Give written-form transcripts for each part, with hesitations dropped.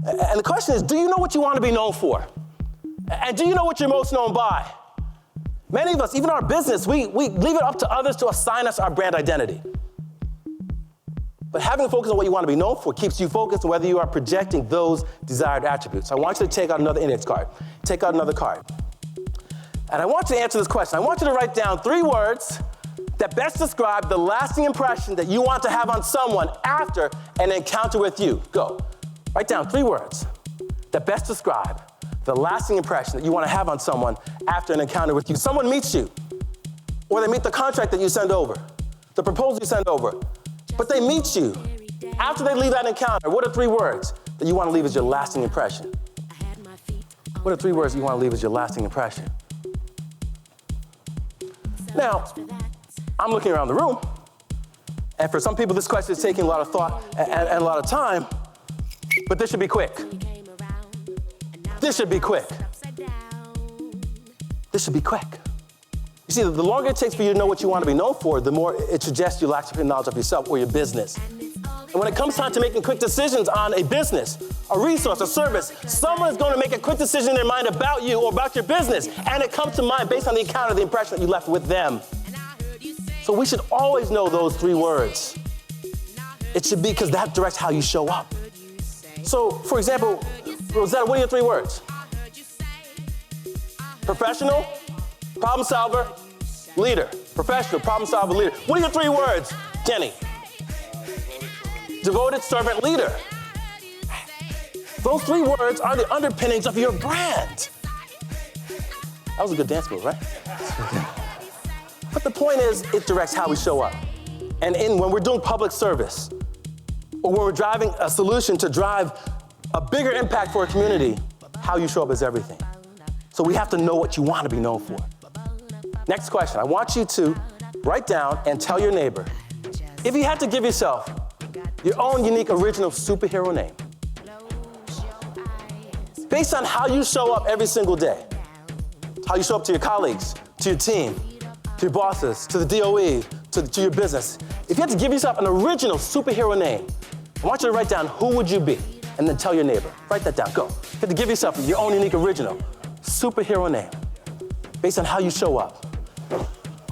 And the question is, do you know what you want to be known for? And do you know what you're most known by? Many of us, even our business, we leave it up to others to assign us our brand identity. But having a focus on what you want to be known for keeps you focused on whether you are projecting those desired attributes. I want you to take out another index card. Take out another card. And I want you to answer this question. I want you to write down 3 words that best describe the lasting impression that you want to have on someone after an encounter with you. Go. Write down 3 words that best describe the lasting impression that you want to have on someone after an encounter with you. Someone meets you, or they meet the contract that you send over, the proposal you send over, but they meet you. After they leave that encounter, what are 3 words that you want to leave as your lasting impression? What are 3 words that you want to leave as your lasting impression? Now, I'm looking around the room, and for some people, this question is taking a lot of thought and a lot of time, but this should be quick. This should be quick. This should be quick. You see, the longer it takes for you to know what you want to be known for, the more it suggests you lack knowledge of yourself or your business. And when it comes time to making quick decisions on a business, a resource, a service, someone is going to make a quick decision in their mind about you or about your business, and it comes to mind based on the encounter, the impression that you left with them. So we should always know those 3 words. It should be because that directs how you show up. So, for example, Rosetta, what are your 3 words? Professional, problem solver, leader. Professional, problem solver, leader. What are your 3 words, Jenny? Devoted servant leader. Those 3 words are the underpinnings of your brand. That was a good dance move, right? But the point is, it directs how we show up. And when we're doing public service, or when we're driving a solution to drive a bigger impact for a community, how you show up is everything. So we have to know what you want to be known for. Next question, I want you to write down and tell your neighbor, if you had to give yourself your own unique original superhero name, based on how you show up every single day, how you show up to your colleagues, to your team, to your bosses, to the DOE, to your business. If you had to give yourself an original superhero name, I want you to write down who would you be, and then tell your neighbor. Write that down, go. You have to give yourself your own unique original superhero name, based on how you show up.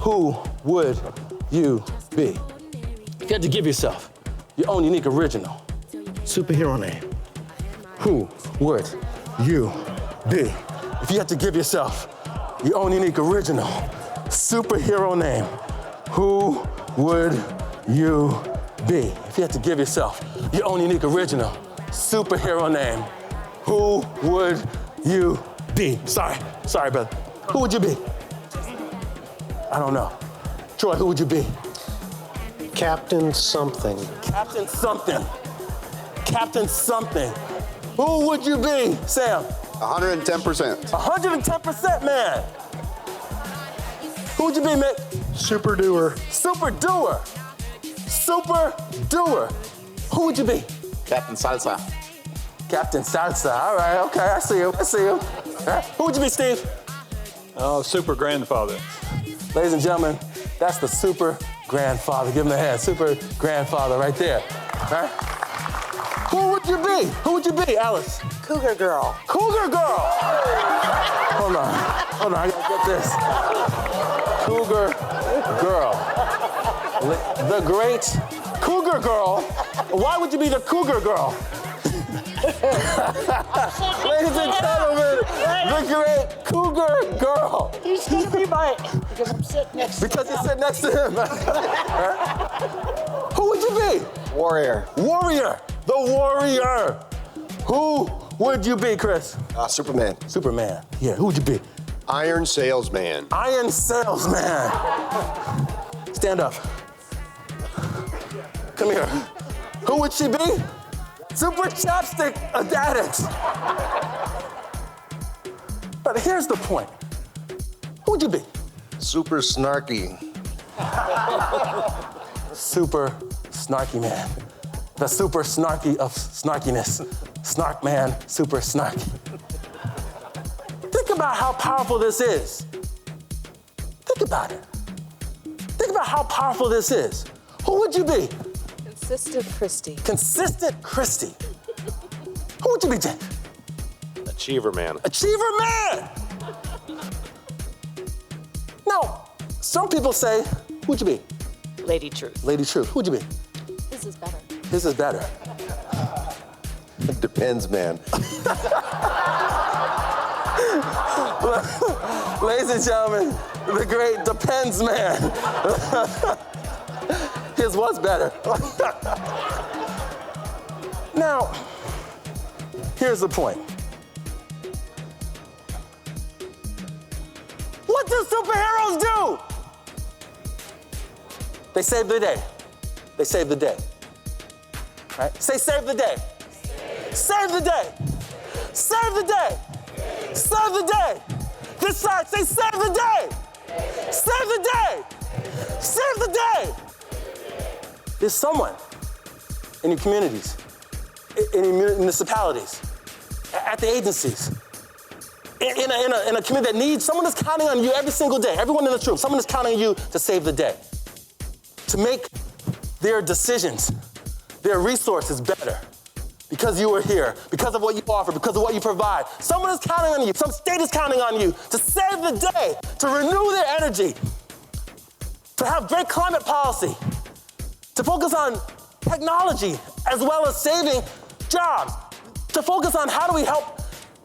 Who would you be? If you had to give yourself your own unique original superhero name, who would you be? If you had to give yourself your own unique original superhero name, who would you be? If you had to give yourself your own unique original superhero name, who would you be? Sorry, brother. Who would you be? I don't know. Troy, who would you be? Captain something. Captain something. Captain something. Who would you be, Sam? 110%. 110%, man. Who would you be, Mick? Super doer. Super doer. Super doer. Who would you be? Captain Salsa. Captain Salsa. All right, okay, I see you. Right. Who would you be, Steve? Oh, super grandfather. Ladies and gentlemen, that's the super grandfather. Give him a hand. Super grandfather right there. All right? Who would you be? Who would you be, Alice? Cougar girl. Cougar girl. Hold on, I gotta get this. Cougar girl. The great Cougar girl. Why would you be the Cougar girl? Ladies and gentlemen, the great Cougar girl. He's gonna be mine because I'm sitting next to him. Because you sit next to him. Who would you be? Warrior. Warrior. The warrior. Who would you be, Chris? Superman. Superman. Yeah, who would you be? Iron salesman. Iron salesman. Stand up. Come here. Who would she be? Super chopstick addict. But here's the point. Who would you be? Super snarky. Super snarky man. The super snarky of snarkiness. Snark man, super snarky. Think about how powerful this is. Think about it. Think about how powerful this is. Who would you be? Consistent Christy. Consistent Christy. Who would you be, Jake? Achiever man. Achiever man! Now, some people say, who'd you be? Lady Truth. Lady Truth. Who'd you be? This is better. His is better. Depends man. Ladies and gentlemen, the great Depends man. His was better. Now, here's the point. What do superheroes do? They save the day. They save the day. Right? Say save the day. Save the day. Save the day. Save the day. This side, say save the day. Save the day. Save the day. There's someone in your communities, in your municipalities, at the agencies, in a community that needs, someone that's counting on you every single day, everyone in this room, someone is counting on you to save the day, to make their decisions, their resources better. Because you are here, because of what you offer, because of what you provide. Someone is counting on you, some state is counting on you to save the day, to renew their energy, to have great climate policy, to focus on technology as well as saving jobs, to focus on how do we help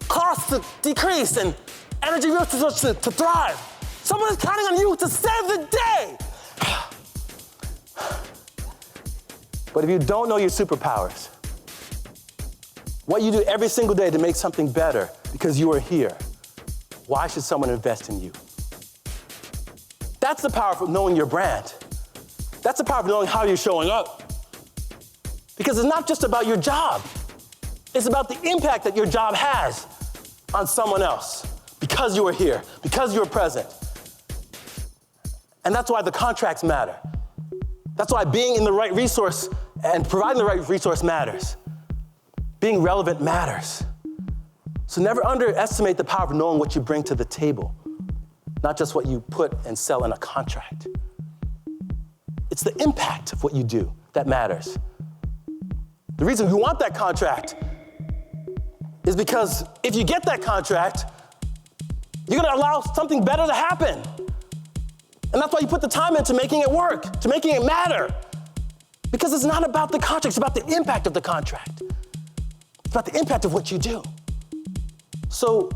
costs to decrease and energy resources to thrive. Someone is counting on you to save the day. But if you don't know your superpowers, what you do every single day to make something better because you are here, why should someone invest in you? That's the power of knowing your brand. That's the power of knowing how you're showing up. Because it's not just about your job. It's about the impact that your job has on someone else because you are here, because you are present. And that's why the contracts matter. That's why being in the right resource and providing the right resource matters. Being relevant matters. So never underestimate the power of knowing what you bring to the table, not just what you put and sell in a contract. It's the impact of what you do that matters. The reason you want that contract is because if you get that contract, you're gonna allow something better to happen. And that's why you put the time into making it work, to making it matter. Because it's not about the contract, it's about the impact of the contract. It's about the impact of what you do. So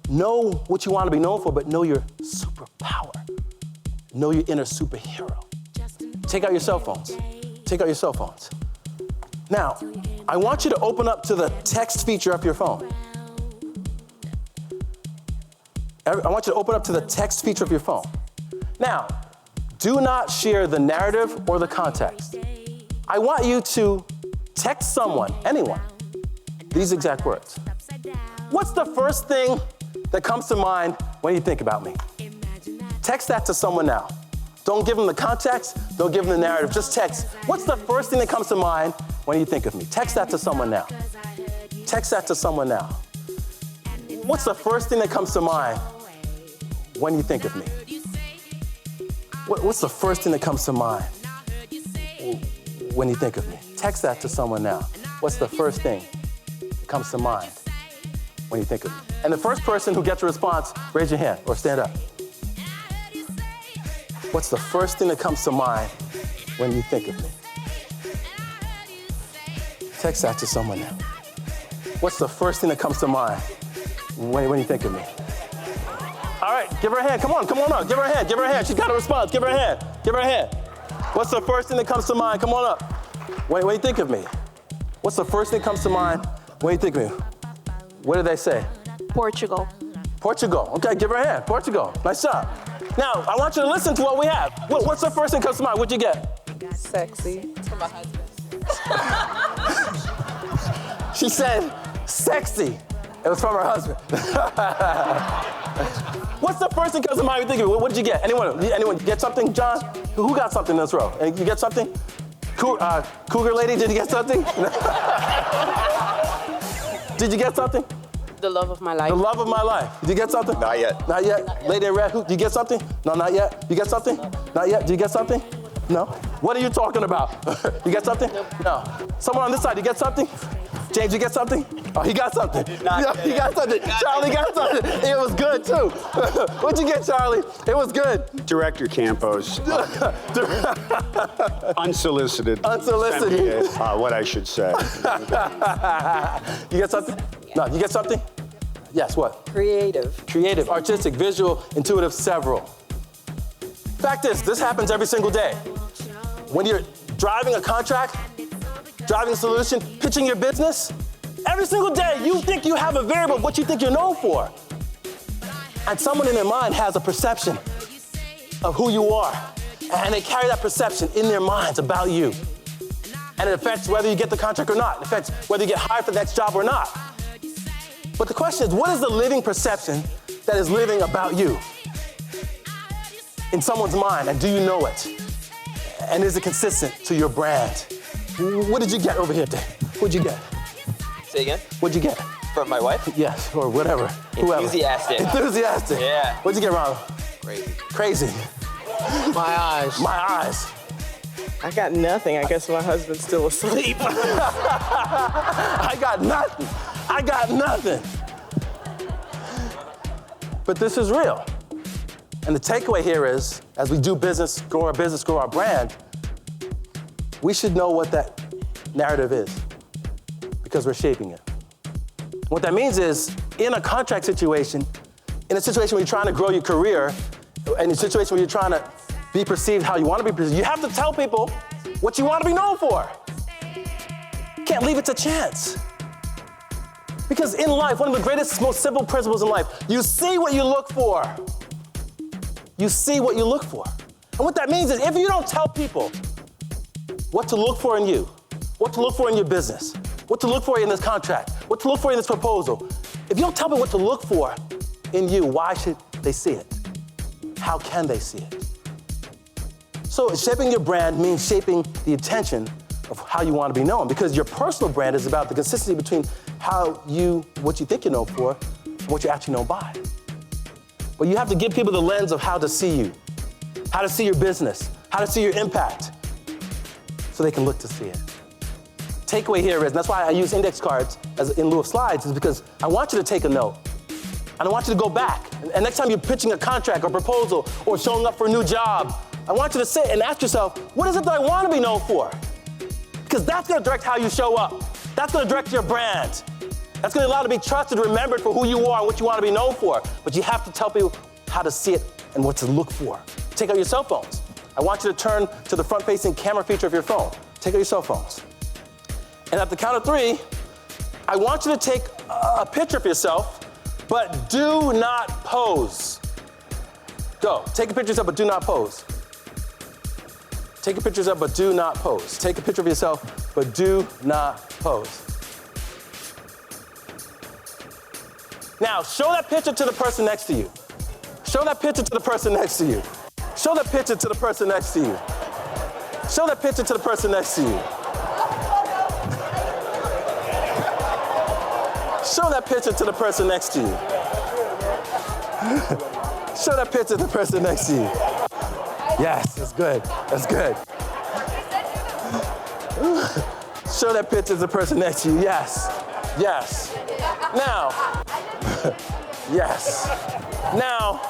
know what you want to be known for, but know your superpower. Know your inner superhero. Take out your cell phones. Take out your cell phones. Now, I want you to open up to the text feature of your phone. I want you to open up to the text feature of your phone. Now, do not share the narrative or the context. I want you to text someone, anyone, these exact words. What's the first thing that comes to mind when you think about me? Text that to someone now. Don't give them the context, don't give them the narrative, just text. What's the first thing that comes to mind when you think of me? Text that to someone now. Text that to someone now. What's the first thing that comes to mind when you think of me? What's the first thing that comes to mind when you think of me? Text that to someone now. What's the first thing that comes to mind when you think of me? And the first person who gets a response, raise your hand or stand up. What's the first thing that comes to mind when you think of me? Text that to someone now. What's the first thing that comes to mind when you think of me? All right, give her a hand. Come on up. Give her a hand. Give her a hand. She's got a response. Give her a hand. Give her a hand. What's the first thing that comes to mind? Come on up. When you think of me? What's the first thing that comes to mind when you think of me? What did they say? Portugal. Portugal. Okay, give her a hand. Portugal. Nice job. Now, I want you to listen to what we have. What's the first thing that comes to mind? What'd you get? Sexy. For my husband. She said, sexy. It was from her husband. What's the first thing that comes to mind when you think of it? What did you get? Anyone get something, John? Who got something in this row? You get something? Cougar lady, did you get something? Did you get something? The love of my life. The love of my life. Did you get something? Not yet. Not yet? Lady in red, did you get something? No, not yet. You get something? Not yet. Did you get something? No. What are you talking about? You get something? No. Someone on this side, you get something? James, you get something? Oh, he got something. not Yeah, he got something. Charlie got something. It was good, too. What'd you get, Charlie? It was good. Director Campos, unsolicited. Unsolicited. Sent me, what I should say. You get something? No, you get something? Yes, what? Creative. Creative, artistic, visual, intuitive, several. Fact is, this happens every single day. When you're driving a contract, driving a solution, pitching your business, every single day you think you have a variable of what you think you're known for. And someone in their mind has a perception of who you are. And they carry that perception in their minds about you. And it affects whether you get the contract or not. It affects whether you get hired for the next job or not. But the question is, what is the living perception that is living about you in someone's mind, and do you know it? And is it consistent to your brand? What did you get over here, Dave? What'd you get? Say again? What'd you get? From my wife? Yes, or whatever. Whoever. Enthusiastic. Enthusiastic. Yeah. What'd you get, Ronald? Crazy. Crazy. My eyes. My eyes. I got nothing. I guess my husband's still asleep. I got nothing. I got nothing. But this is real. And the takeaway here is, as we do business, grow our brand, we should know what that narrative is because we're shaping it. What that means is, in a contract situation, in a situation where you're trying to grow your career, in a situation where you're trying to be perceived how you want to be perceived, you have to tell people what you want to be known for. You can't leave it to chance. Because in life, one of the greatest, most simple principles in life, you see what you look for. You see what you look for. And what that means is, if you don't tell people what to look for in you, what to look for in your business, what to look for in this contract, what to look for in this proposal, if you don't tell people what to look for in you, why should they see it? How can they see it? So shaping your brand means shaping the intention of how you want to be known, because your personal brand is about the consistency between what you think you're known for and what you're actually known by. But you have to give people the lens of how to see you, how to see your business, how to see your impact, so they can look to see it. Takeaway here is, and that's why I use index cards in lieu of slides, is because I want you to take a note. And I want you to go back. And next time you're pitching a contract or proposal or showing up for a new job, I want you to sit and ask yourself, what is it that I want to be known for? Because that's going to direct how you show up. That's going to direct your brand. That's going to allow you to be trusted, remembered for who you are and what you want to be known for. But you have to tell people how to see it and what to look for. Take out your cell phones. I want you to turn to the front-facing camera feature of your phone. Take out your cell phones. And at the count of 3, I want you to take a picture of yourself, but do not pose. Go. Take a picture of yourself, but do not pose. Take a picture of yourself, but do not pose. Take a picture of yourself, but do not pose. Now, show that picture to the person next to you. Show that picture to the person next to you. Show that picture to the person next to you. Show that picture to the person next to you. Show that picture to the person next to you. Show that picture to the person next to you. Yes, that's good. That's good. Show that picture to the person next to you. Yes. Yes. Now. Yes. Now.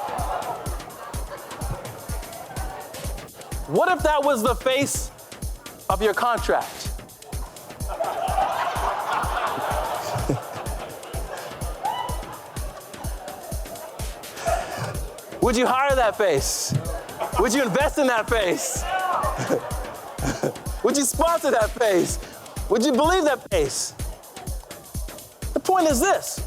What if that was the face of your contract? Would you hire that face? Would you invest in that face? Would you sponsor that face? Would you believe that face? The point is this.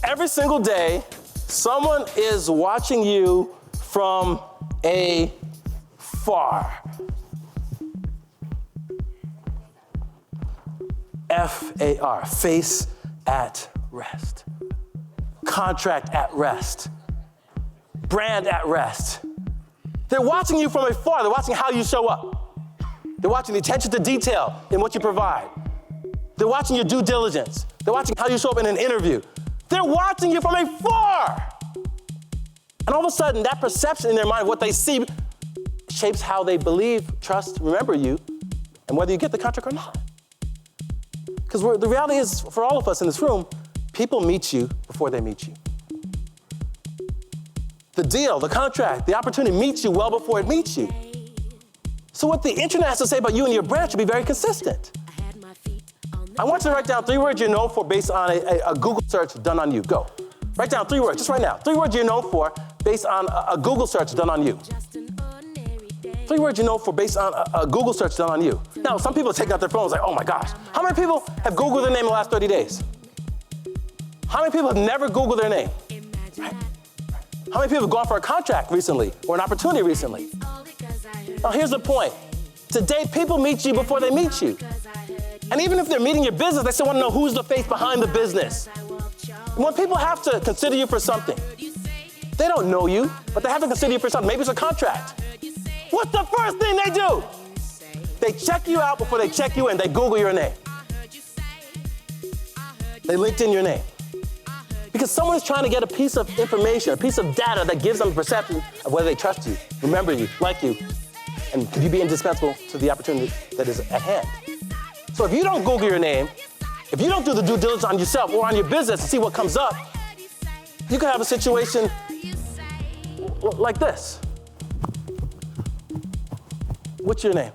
Every single day, someone is watching you from afar. F-A-R, face at rest. Contract at rest. Brand at rest. They're watching you from afar. They're watching how you show up. They're watching the attention to detail in what you provide. They're watching your due diligence. They're watching how you show up in an interview. They're watching you from afar. And all of a sudden, that perception in their mind, what they see, shapes how they believe, trust, remember you, and whether you get the contract or not. Because Because the reality is, for all of us in this room, people meet you before they meet you. The deal, the contract, the opportunity meets you well before it meets you. So what the internet has to say about you and your brand should be very consistent. I want you to write down 3 words you're known for based on a Google search done on you. Go. Write down 3 words, just right now. 3 words you're known for based on a Google search done on you. 3 words you know for based on a Google search done on you. Now, some people take out their phones like, oh my gosh. How many people have Googled their name in the last 30 days? How many people have never Googled their name? Right? How many people have gone for a contract recently or an opportunity recently? Now, here's the point. Today, people meet you before they meet you. And even if they're meeting your business, they still want to know who's the face behind the business. And when people have to consider you for something, they don't know you, but they have to consider you for something. Maybe it's a contract. What's the first thing they do? They check you out before they check you in. They Google your name. They LinkedIn your name. Because someone is trying to get a piece of information, a piece of data that gives them a perception of whether they trust you, remember you, like you, and could you be indispensable to the opportunity that is at hand. So if you don't Google your name, if you don't do the due diligence on yourself or on your business to see what comes up, you could have a situation like this. What's your name?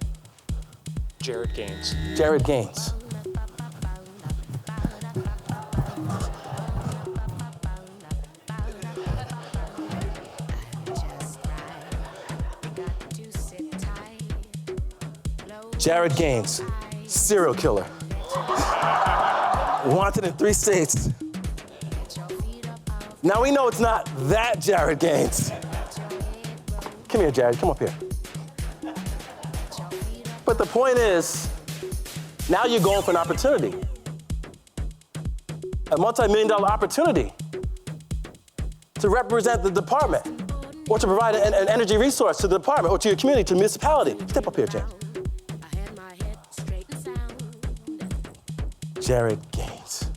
Jared Gaines. Jared Gaines. Jared Gaines, serial killer. Wanted in 3 states. Now we know it's not that Jared Gaines. Come here, Jared, come up here. But the point is, now you're going for an opportunity. A multi-million-dollar opportunity to represent the department or to provide an energy resource to the department or to your community, to the municipality. Step up here, James. Jared Gaines.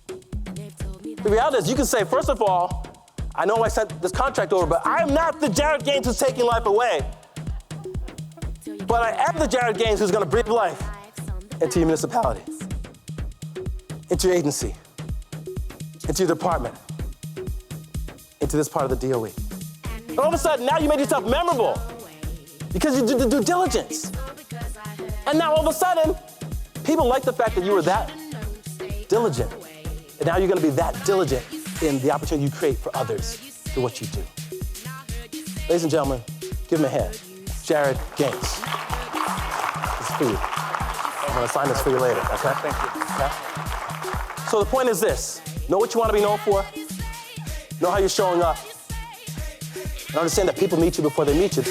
The reality is you can say, first of all, I know I sent this contract over, but I'm not the Jared Gaines who's taking life away. But I am the Jared Gaines who's going to breathe life into your municipality, into your agency, into your department, into this part of the DOE. And all of a sudden, now you made yourself memorable because you did the due diligence. And now all of a sudden, people like the fact that you were that diligent. And now you're going to be that diligent in the opportunity you create for others through what you do. Ladies and gentlemen, give him a hand. Jared Gaines. This is for you. I'm going to sign this for you later, okay? Thank you. Okay? So the point is this. Know what you want to be known for. Know how you're showing up. And understand that people meet you before they meet you.